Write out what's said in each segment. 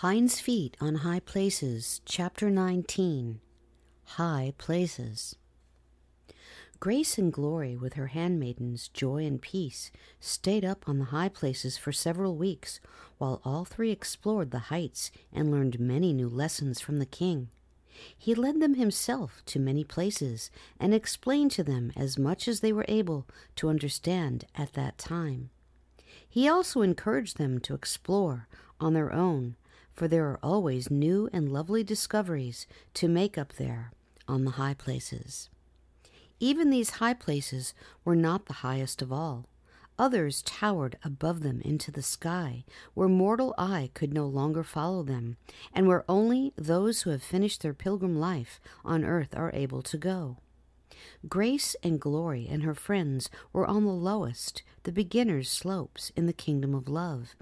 Hinds Feet on High Places, Chapter 19, High Places. Grace and Glory, with her handmaidens, Joy and Peace, stayed up on the high places for several weeks, while all three explored the heights and learned many new lessons from the king. He led them himself to many places and explained to them as much as they were able to understand at that time. He also encouraged them to explore on their own, for there are always new and lovely discoveries to make up there on the high places. Even these high places were not the highest of all. Others towered above them into the sky, where mortal eye could no longer follow them, and where only those who have finished their pilgrim life on earth are able to go. Grace and Glory and her friends were on the lowest, the beginners' slopes in the kingdom of love,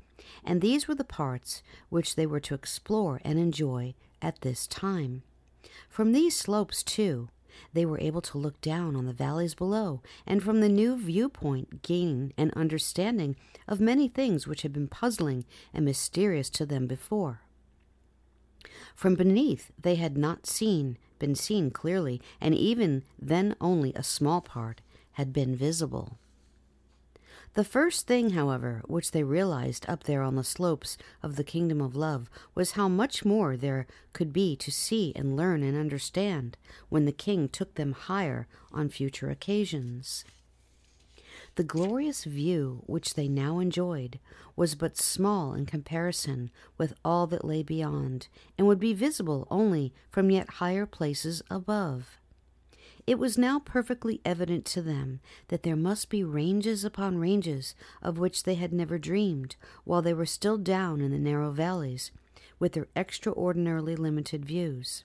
and these were the parts which they were to explore and enjoy at this time. From these slopes, too, they were able to look down on the valleys below, and from the new viewpoint gain an understanding of many things which had been puzzling and mysterious to them before. From beneath they had not been seen clearly, and even then only a small part had been visible. The first thing, however, which they realized up there on the slopes of the kingdom of love was how much more there could be to see and learn and understand when the king took them higher on future occasions. The glorious view which they now enjoyed was but small in comparison with all that lay beyond, and would be visible only from yet higher places above. It was now perfectly evident to them that there must be ranges upon ranges of which they had never dreamed, while they were still down in the narrow valleys, with their extraordinarily limited views.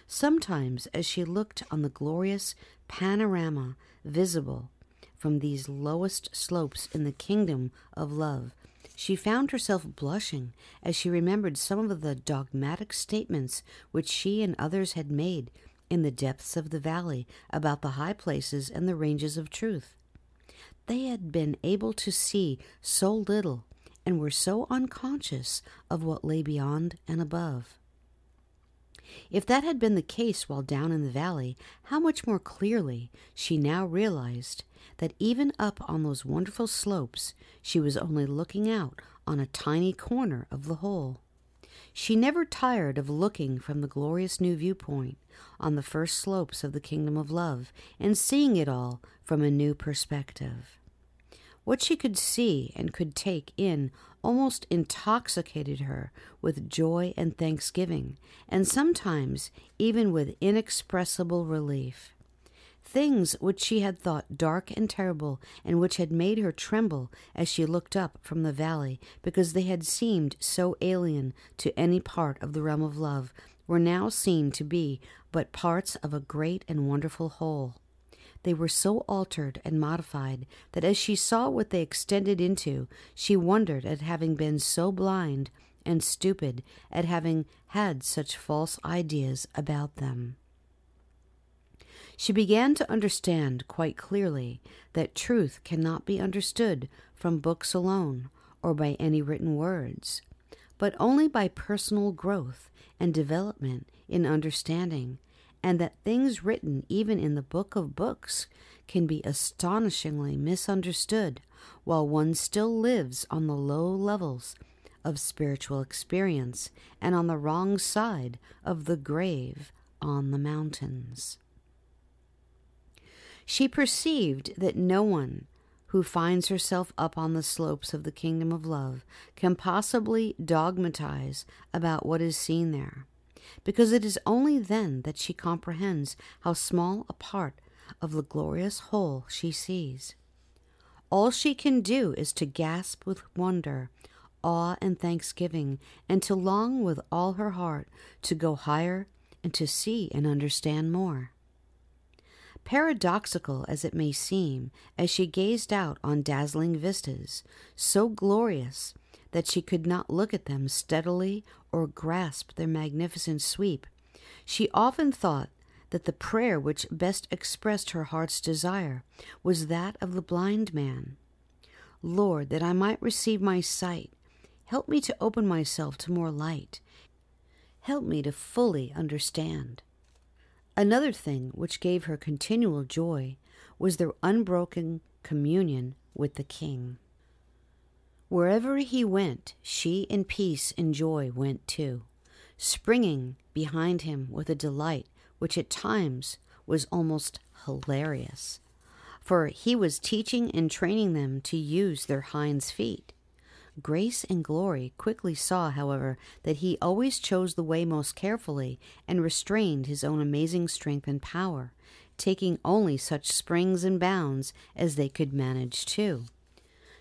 Sometimes, as she looked on the glorious panorama visible from these lowest slopes in the kingdom of love, she found herself blushing as she remembered some of the dogmatic statements which she and others had made in the depths of the valley about the high places and the ranges of truth. They had been able to see so little and were so unconscious of what lay beyond and above. If that had been the case while down in the valley, how much more clearly she now realized that even up on those wonderful slopes she was only looking out on a tiny corner of the whole. She never tired of looking from the glorious new viewpoint on the first slopes of the kingdom of love and seeing it all from a new perspective. What she could see and could take in almost intoxicated her with joy and thanksgiving, and sometimes even with inexpressible relief. Things which she had thought dark and terrible, and which had made her tremble as she looked up from the valley, because they had seemed so alien to any part of the realm of love, were now seen to be but parts of a great and wonderful whole. They were so altered and modified that as she saw what they extended into, she wondered at having been so blind and stupid, at having had such false ideas about them. She began to understand quite clearly that truth cannot be understood from books alone or by any written words, but only by personal growth and development in understanding, and that things written even in the book of books can be astonishingly misunderstood while one still lives on the low levels of spiritual experience and on the wrong side of the grave on the mountains. She perceived that no one who finds herself up on the slopes of the kingdom of love can possibly dogmatize about what is seen there, because it is only then that she comprehends how small a part of the glorious whole she sees. All she can do is to gasp with wonder, awe, and thanksgiving, and to long with all her heart to go higher and to see and understand more. Paradoxical as it may seem, as she gazed out on dazzling vistas, so glorious that she could not look at them steadily or grasp their magnificent sweep, she often thought that the prayer which best expressed her heart's desire was that of the blind man. Lord, that I might receive my sight, help me to open myself to more light. Help me to fully understand. Another thing which gave her continual joy was their unbroken communion with the king. Wherever he went, she in peace and joy went too, springing behind him with a delight which at times was almost hilarious, for he was teaching and training them to use their hinds feet. Grace and Glory quickly saw, however, that he always chose the way most carefully and restrained his own amazing strength and power, taking only such springs and bounds as they could manage too.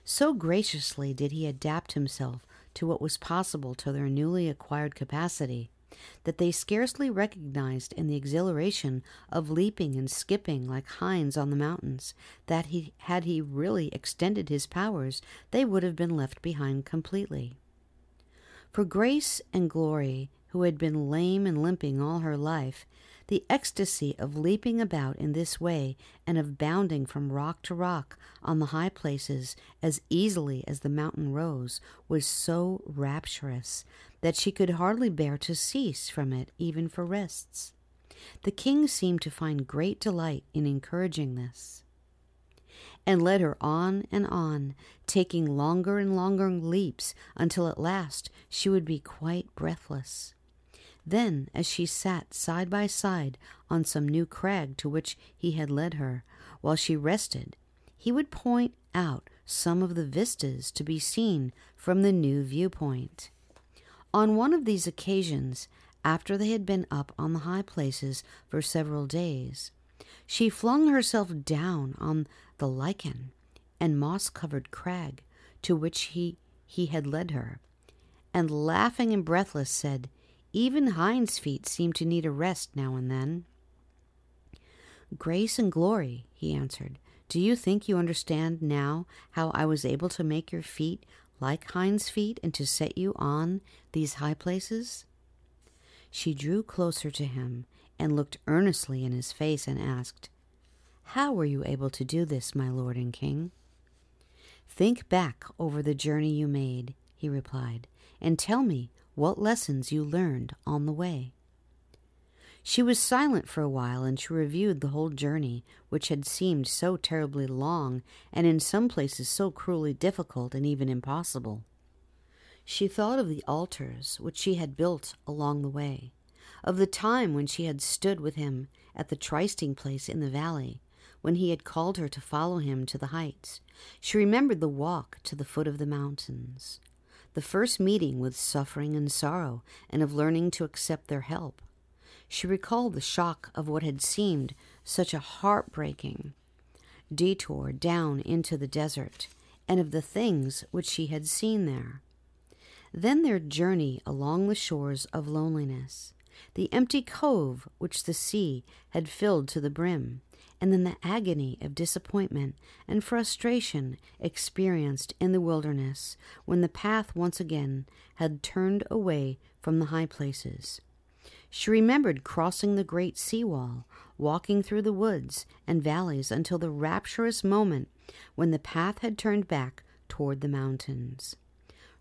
So graciously did he adapt himself to what was possible to their newly acquired capacity, that they scarcely recognized in the exhilaration of leaping and skipping like hinds on the mountains, that had he really extended his powers, they would have been left behind completely. For Grace and Glory, who had been lame and limping all her life, the ecstasy of leaping about in this way and of bounding from rock to rock on the high places as easily as the mountain rose was so rapturous that she could hardly bear to cease from it even for rests. The king seemed to find great delight in encouraging this, and led her on and on, taking longer and longer leaps until at last she would be quite breathless. Then, as she sat side by side on some new crag to which he had led her, while she rested, he would point out some of the vistas to be seen from the new viewpoint. On one of these occasions, after they had been up on the high places for several days, she flung herself down on the lichen and moss-covered crag to which he had led her, and laughing and breathless said, "Even Hinds Feet seem to need a rest now and then." "Grace and Glory," he answered, "do you think you understand now how I was able to make your feet like Hinds Feet and to set you on these high places?" She drew closer to him and looked earnestly in his face and asked, "How were you able to do this, my lord and king?" "Think back over the journey you made," he replied, "and tell me what lessons you learned on the way." She was silent for a while, and she reviewed the whole journey, which had seemed so terribly long, and in some places so cruelly difficult and even impossible. She thought of the altars which she had built along the way, of the time when she had stood with him at the trysting place in the valley, when he had called her to follow him to the heights. She remembered the walk to the foot of the mountains, the first meeting with suffering and sorrow, and of learning to accept their help. She recalled the shock of what had seemed such a heartbreaking detour down into the desert, and of the things which she had seen there. Then their journey along the shores of loneliness, the empty cove which the sea had filled to the brim, and then the agony of disappointment and frustration experienced in the wilderness when the path once again had turned away from the high places. She remembered crossing the great sea-wall, walking through the woods and valleys until the rapturous moment when the path had turned back toward the mountains.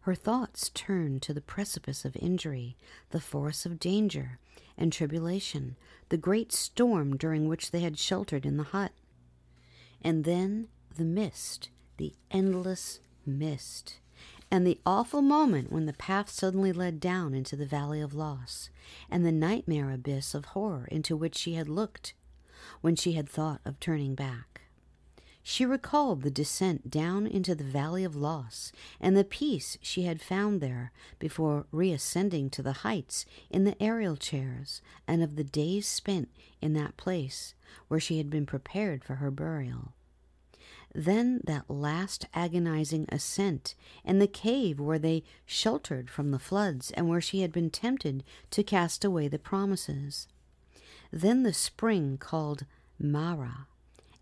Her thoughts turned to the precipice of injury, the forest of danger and tribulation, the great storm during which they had sheltered in the hut. And then the mist, the endless mist, and the awful moment when the path suddenly led down into the valley of loss, and the nightmare abyss of horror into which she had looked when she had thought of turning back. She recalled the descent down into the valley of loss, and the peace she had found there before reascending to the heights in the aerial chairs, and of the days spent in that place where she had been prepared for her burial. Then that last agonizing ascent, and the cave where they sheltered from the floods, and where she had been tempted to cast away the promises. Then the spring called Mara,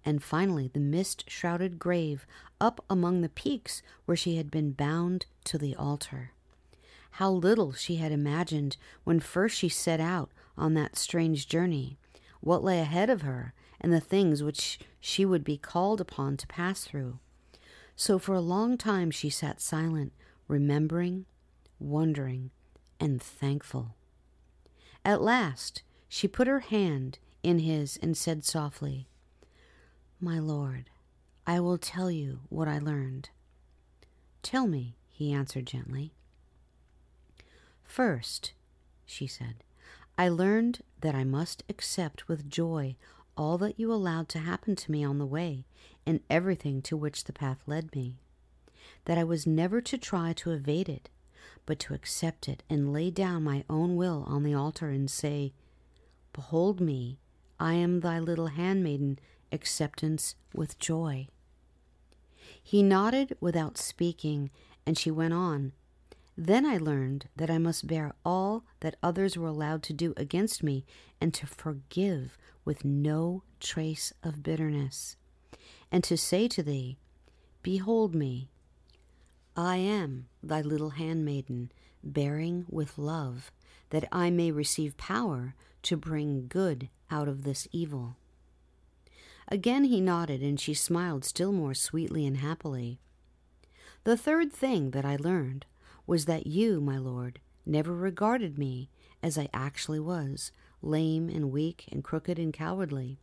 and finally the mist-shrouded grave up among the peaks where she had been bound to the altar. How little she had imagined when first she set out on that strange journey, what lay ahead of her, and the things which she would be called upon to pass through. So for a long time she sat silent, remembering wondering, and thankful. At last she put her hand in his and said softly, "My lord, I will tell you what I learned." "Tell me," he answered gently. "First," she said, "I learned that I must accept with joy all that you allowed to happen to me on the way and everything to which the path led me. That I was never to try to evade it, but to accept it and lay down my own will on the altar and say, 'Behold me, I am thy little handmaiden, acceptance with joy.'" He nodded without speaking, and she went on. "Then I learned that I must bear all that others were allowed to do against me and to forgive with no trace of bitterness, and to say to thee, 'Behold me, I am thy little handmaiden, bearing with love, that I may receive power to bring good out of this evil.'" Again he nodded, and she smiled still more sweetly and happily. "The third thing that I learned was that you, my lord, never regarded me as I actually was, lame and weak and crooked and cowardly.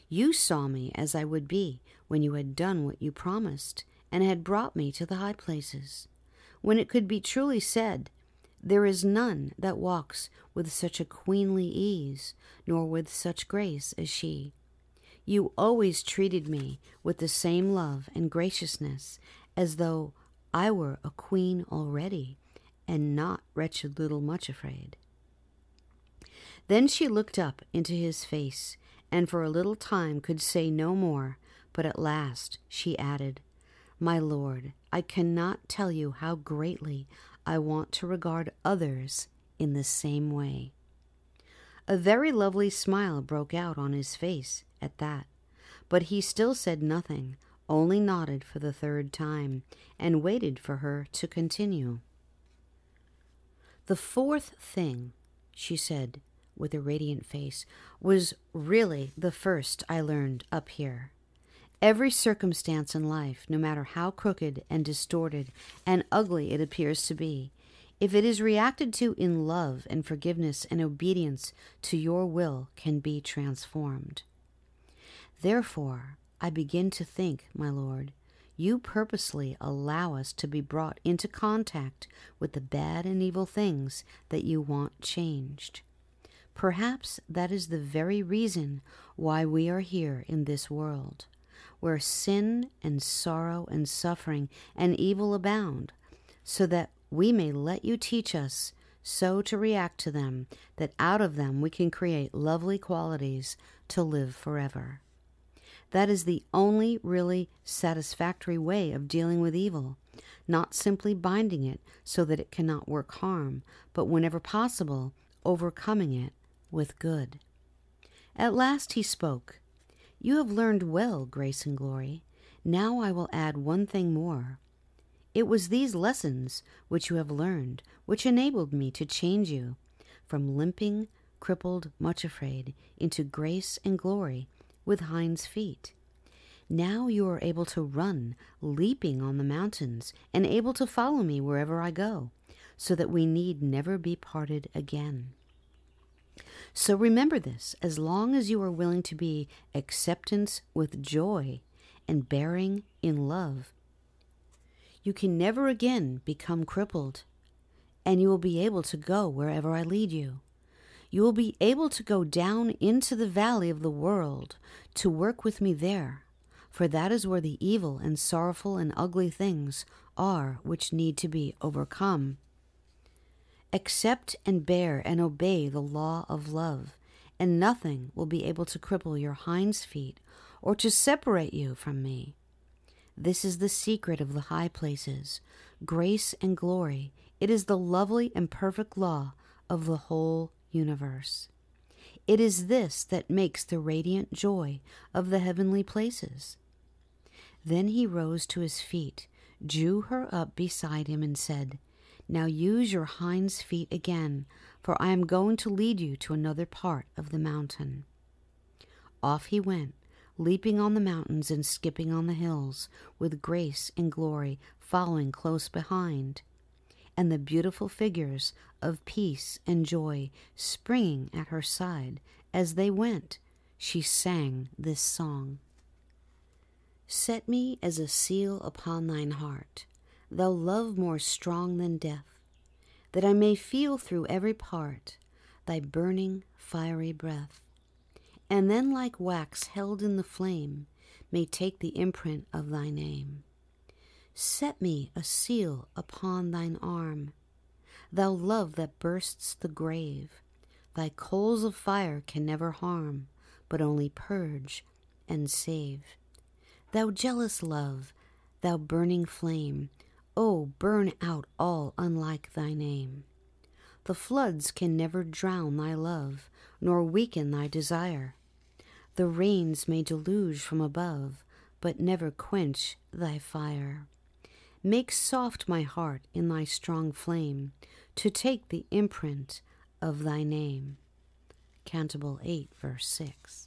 You saw me as I would be when you had done what you promised and had brought me to the high places, when it could be truly said, 'There is none that walks with such a queenly ease, nor with such grace as she.' You always treated me with the same love and graciousness, as though I were a queen already, and not wretched little much afraid." Then she looked up into his face, and for a little time could say no more, but at last she added, "My lord, I cannot tell you how greatly I want to regard others in the same way." A very lovely smile broke out on his face at that, but he still said nothing, only nodded for the third time, and waited for her to continue. "The fourth thing," she said with a radiant face, "was really the first I learned up here. Every circumstance in life, no matter how crooked and distorted and ugly it appears to be, if it is reacted to in love and forgiveness and obedience to your will, can be transformed. Therefore, I begin to think, my lord, you purposely allow us to be brought into contact with the bad and evil things that you want changed. Perhaps that is the very reason why we are here in this world, where sin and sorrow and suffering and evil abound, so that we may let you teach us so to react to them that out of them we can create lovely qualities to live forever. That is the only really satisfactory way of dealing with evil, not simply binding it so that it cannot work harm, but whenever possible, overcoming it with good." At last he spoke. "You have learned well, Grace and Glory. Now I will add one thing more. It was these lessons which you have learned which enabled me to change you from limping, crippled, much afraid, into grace and glory with Hinds Feet. Now you are able to run, leaping on the mountains, and able to follow me wherever I go, so that we need never be parted again. So remember this, as long as you are willing to be acceptance with joy and bearing in love, you can never again become crippled, and you will be able to go wherever I lead you. You will be able to go down into the valley of the world to work with me there, for that is where the evil and sorrowful and ugly things are which need to be overcome. Accept and bear and obey the law of love, and nothing will be able to cripple your hinds feet or to separate you from me. This is the secret of the high places, grace and glory. It is the lovely and perfect law of the whole universe. It is this that makes the radiant joy of the heavenly places." Then he rose to his feet, drew her up beside him, and said, "Now use your hinds feet again, for I am going to lead you to another part of the mountain." Off he went, leaping on the mountains and skipping on the hills, with grace and glory following close behind. and the beautiful figures of peace and joy springing at her side. As they went, she sang this song. Set me as a seal upon thine heart, thou love more strong than death, that I may feel through every part thy burning fiery breath, and then like wax held in the flame may take the imprint of thy name. Set me a seal upon thine arm, thou love that bursts the grave, thy coals of fire can never harm, but only purge and save. Thou jealous love, thou burning flame, oh, burn out all unlike thy name. The floods can never drown thy love, nor weaken thy desire. The rains may deluge from above, but never quench thy fire. Make soft my heart in thy strong flame, to take the imprint of thy name. Cantabile 8, verse 6.